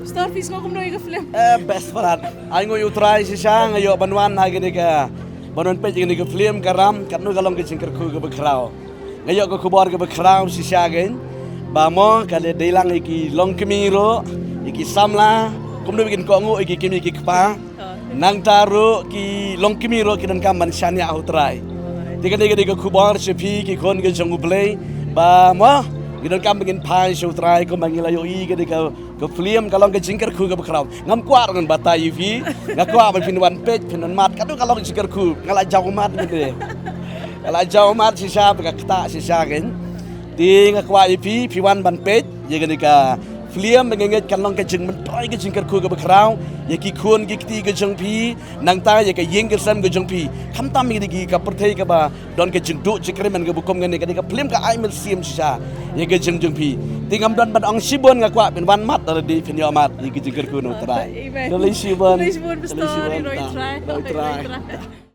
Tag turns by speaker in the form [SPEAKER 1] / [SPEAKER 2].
[SPEAKER 1] Starfish nga kumnoy ka film.
[SPEAKER 2] Best parat. Ay ngo utray si siya ngayo banwan na gini ka. Banwan pe gini ka film karam katnu kalong ka jingkar ku ka bakraw. Ngayo ko kubor ka bakraw si siya gen. Bamo kale delang iki long kemiro, iki samla, kumno bikin ko ngo iki kimi iki kpa. Nang taru ki long kemiro kinan kamban syania utray. Tiga ka kubor si pi ki kon ka jongu play. Bamo gidan kam begin pai show try ko mangilayo i gede ka film kalong ke jingkar ku ka bakraw ngam kuat ngan bata ivi ngakwa ba pinwan page pinan mat kadu kalong jingkar ku ngala jaw mat gede ngala jaw mat si sya ka kta si sya gen ti ngakwa ivi piwan ban page ye gede ka film mengenget kalong ke jing mentrai ke jingkar ku ka bakraw ye ki khun ki ti ke jong pi nang ta ye ka yeng ke sam ke jong pi kham tam mi gi ka perthei ka ba don ke jing du jikre man ke bukom ngene ka film ka ai mel sim si sya ye ke jeng jeng pi tingam dan bad ong sibon ngakwa ben wan mat di pinyo mat ye ke jingkar ku no trai
[SPEAKER 1] Amen.
[SPEAKER 2] Dali sibon
[SPEAKER 1] Tuloy sibon, pastor. Roy try.